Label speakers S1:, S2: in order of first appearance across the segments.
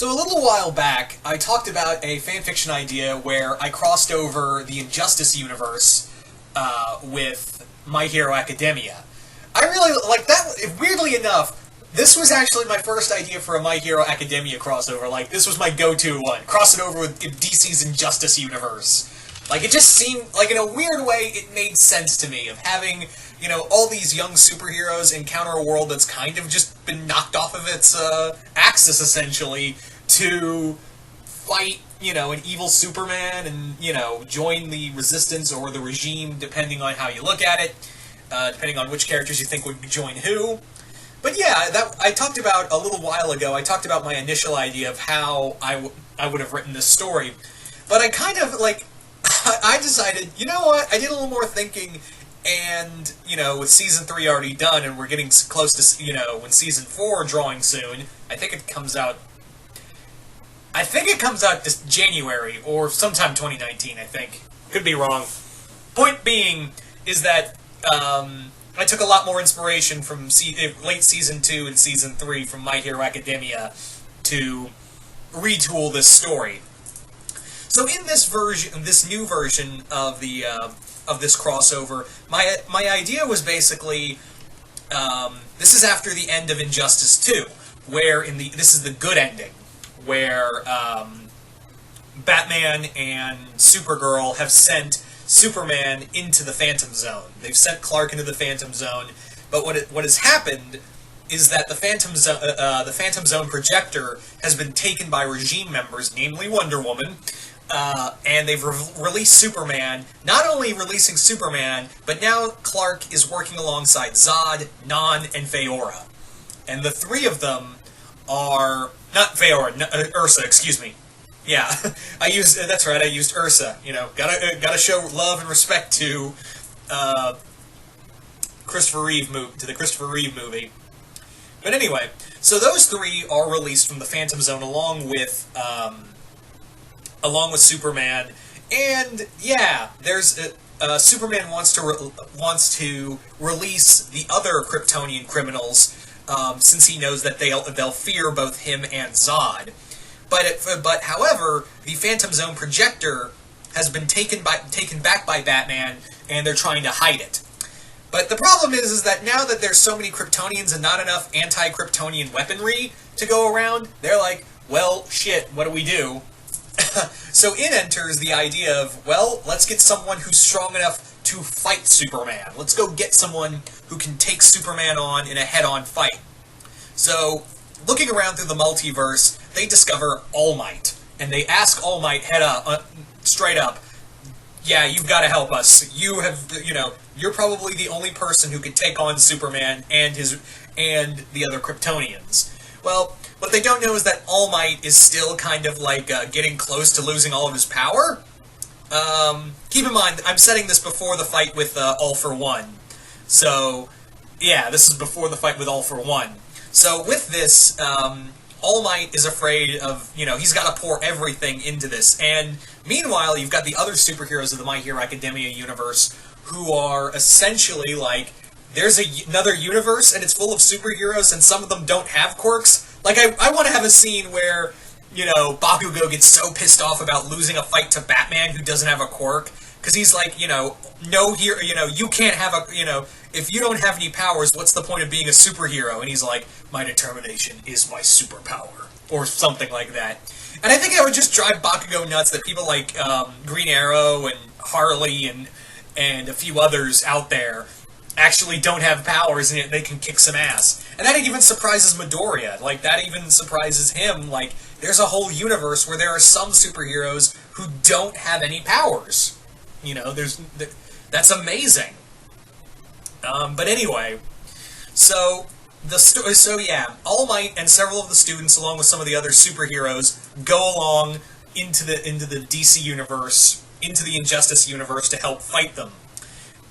S1: So a little while back, I talked about a fanfiction idea where I crossed over the Injustice universe with My Hero Academia. I really like that. Weirdly enough, this was actually my first idea for a My Hero Academia crossover. Like, this was my go-to one. Cross it over with DC's Injustice universe. Like, it just seemed, like, in a weird way, it made sense to me of having, you know, all these young superheroes encounter a world that's kind of just been knocked off of its axis, essentially, to fight, you know, an evil Superman and, you know, join the Resistance or the regime, depending on how you look at it, depending on which characters you think would join who. But yeah, that I talked about a little while ago, I talked about my initial idea of how I would have written this story. But I kind of, like, I decided, you know what, I did a little more thinking, and, you know, with Season 3 already done, and we're getting close to, you know, when Season 4 drawing soon, I think it comes out this January, or sometime 2019, I think. Could be wrong. Point being, is that, I took a lot more inspiration from late Season 2 and Season 3 from My Hero Academia to retool this story. So in this version, this new version of the of this crossover, my idea was basically this is after the end of Injustice 2, where this is the good ending, where Batman and Supergirl have sent Superman into the Phantom Zone. They've sent Clark into the Phantom Zone, but what has happened is that the Phantom Zone projector has been taken by regime members, namely Wonder Woman. And they've released Superman, not only releasing Superman, but now Clark is working alongside Zod, Non, and Faora. And the three of them are... not Faora, Ursa, excuse me. Yeah, that's right, I used Ursa. You know, gotta show love and respect to the Christopher Reeve movie. But anyway, so those three are released from the Phantom Zone along with Superman, and yeah, there's Superman wants to release the other Kryptonian criminals, since he knows that they'll fear both him and Zod. But however, the Phantom Zone projector has been taken back by Batman, and they're trying to hide it. But the problem is that now that there's so many Kryptonians and not enough anti-Kryptonian weaponry to go around, they're like, well, shit, what do we do? So in enters the idea of, well, let's get someone who's strong enough to fight Superman. Let's go get someone who can take Superman on in a head-on fight. So, looking around through the multiverse, they discover All Might. And they ask All Might straight up, yeah, you've got to help us. You're probably the only person who could take on Superman and the other Kryptonians. Well, what they don't know is that All Might is still kind of like getting close to losing all of his power. Keep in mind, I'm setting this before the fight with All for One. So, yeah, this is before the fight with All for One. So with this, All Might is afraid of, he's got to pour everything into this. And meanwhile, you've got the other superheroes of the My Hero Academia universe who are essentially like, there's another universe and it's full of superheroes and some of them don't have quirks. Like, I want to have a scene where, Bakugo gets so pissed off about losing a fight to Batman who doesn't have a quirk. Because he's like, no hero, you can't have if you don't have any powers, what's the point of being a superhero? And he's like, my determination is my superpower. Or something like that. And I think that would just drive Bakugo nuts that people like Green Arrow and Harley and a few others out there actually don't have powers and they can kick some ass. And that even surprises Midoriya. Like, that even surprises him. Like, there's a whole universe where there are some superheroes who don't have any powers. That's amazing. But anyway, so yeah, All Might and several of the students, along with some of the other superheroes, go along into the DC universe, into the Injustice universe to help fight them.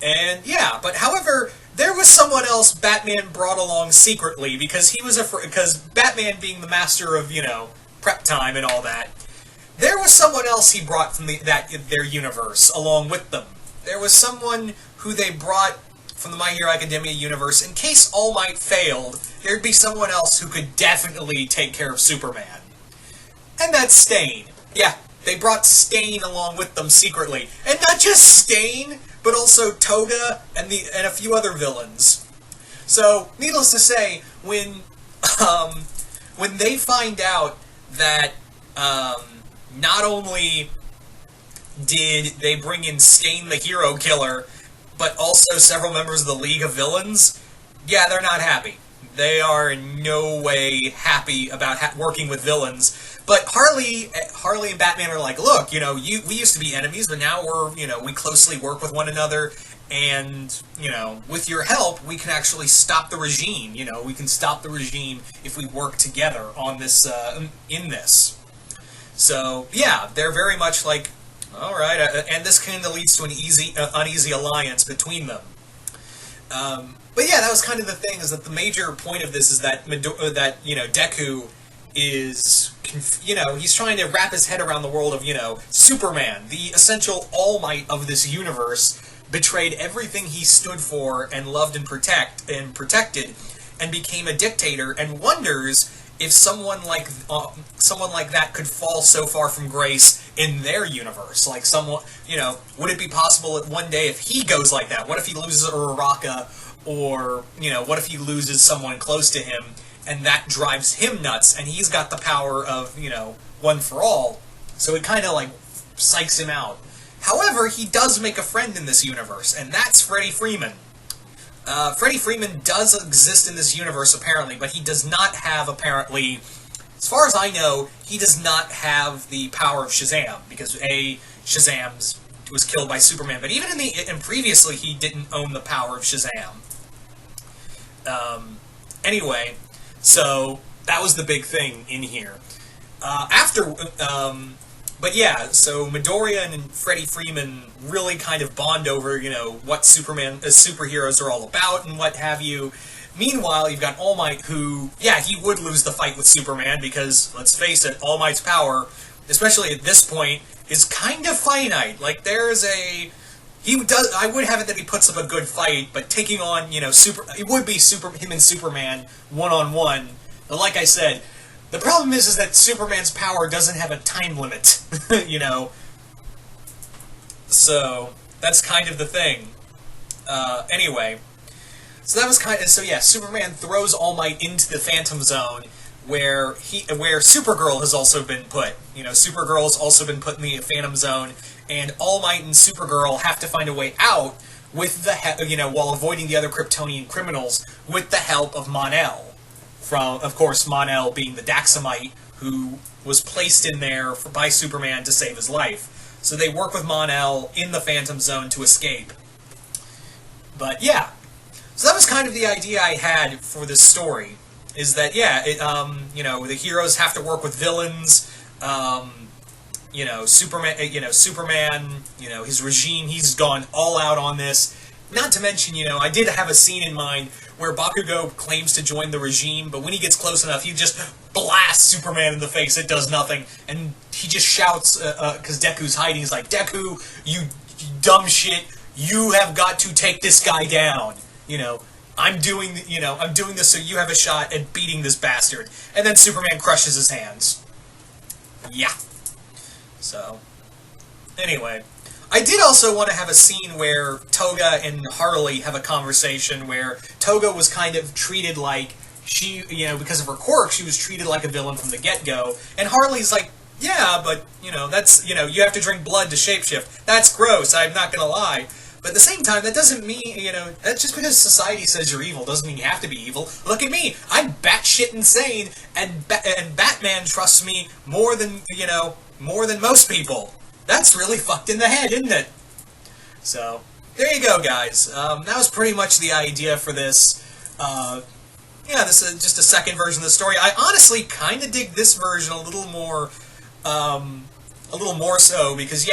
S1: And yeah, but however, there was someone else Batman brought along secretly because because Batman being the master of prep time and all that. There was someone else he brought from their universe along with them. There was someone who they brought from the My Hero Academia universe. In case All Might failed, there'd be someone else who could definitely take care of Superman. and that's Stain. Yeah, they brought Stain along with them secretly. And not just Stain, but also Toga and a few other villains. So, needless to say, when they find out that not only did they bring in Stain the Hero Killer, but also several members of the League of Villains, yeah, they're not happy. They are in no way happy about working with villains. But Harley and Batman are like, look, we used to be enemies, but now we closely work with one another, and, with your help, we can actually stop the regime. We can stop the regime if we work together on this, in this. So, yeah, they're very much like, all right, and this kind of leads to an uneasy alliance between them. But yeah, that was kind of the thing, is that the major point of this is that Deku is, he's trying to wrap his head around the world of, Superman, the essential all-might of this universe, betrayed everything he stood for and loved and protected, and became a dictator, and wonders if someone like that could fall so far from grace in their universe. Like someone, would it be possible that one day if he goes like that? What if he loses Uraraka, or, what if he loses someone close to him, and that drives him nuts, and he's got the power of, One for All, so it kind of, psychs him out. However, he does make a friend in this universe, and that's Freddie Freeman. Freddie Freeman does exist in this universe, apparently, but he does not have, apparently, as far as I know, he does not have the power of Shazam, because Shazam was killed by Superman, but even and previously he didn't own the power of Shazam. Anyway, so that was the big thing in here. But yeah, so Midoriya and Freddie Freeman really kind of bond over, what superheroes are all about and what have you. Meanwhile, you've got All Might, who, yeah, he would lose the fight with Superman because, let's face it, All Might's power, especially at this point, is kind of finite. Like, I would have it that he puts up a good fight, but taking on, it would be him and Superman one-on-one. But like I said, the problem is that Superman's power doesn't have a time limit, So, that's kind of the thing. Anyway, so that was Superman throws All Might into the Phantom Zone, where Supergirl has also been put. Supergirl's also been put in the Phantom Zone, and All Might and Supergirl have to find a way out with while avoiding the other Kryptonian criminals with the help of Mon-El. Of course, Mon-El being the Daxamite who was placed in there by Superman to save his life. So they work with Mon-El in the Phantom Zone to escape. But yeah, so that was kind of the idea I had for this story. Is that the heroes have to work with villains. Superman, his regime, he's gone all out on this. Not to mention, I did have a scene in mind where Bakugo claims to join the regime, but when he gets close enough, he just blasts Superman in the face. It does nothing. And he just shouts, because Deku's hiding, he's like, Deku, you dumb shit, you have got to take this guy down. I'm doing this so you have a shot at beating this bastard. And then Superman crushes his hands. Yeah. So, anyway. I did also want to have a scene where Toga and Harley have a conversation where Toga was kind of treated like because of her quirk, she was treated like a villain from the get-go. And Harley's like, yeah, but, that's, you have to drink blood to shapeshift. That's gross, I'm not gonna lie. But at the same time, that doesn't mean, that's just because society says you're evil doesn't mean you have to be evil. Look at me, I'm batshit insane, and Batman trusts me more than most people. That's really fucked in the head, isn't it? So, there you go, guys. That was pretty much the idea for this. This is just a second version of the story. I honestly kind of dig this version a little more so, because,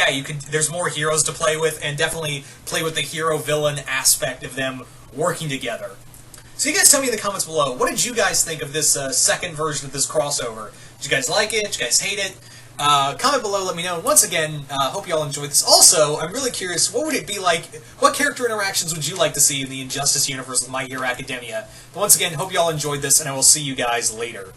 S1: there's more heroes to play with, and definitely play with the hero-villain aspect of them working together. So you guys tell me in the comments below, what did you guys think of this second version of this crossover? Did you guys like it? Did you guys hate it? Comment below, let me know. And once again, hope you all enjoyed this. Also, I'm really curious, what would it be like, what character interactions would you like to see in the Injustice universe with My Hero Academia? But once again, hope you all enjoyed this, and I will see you guys later.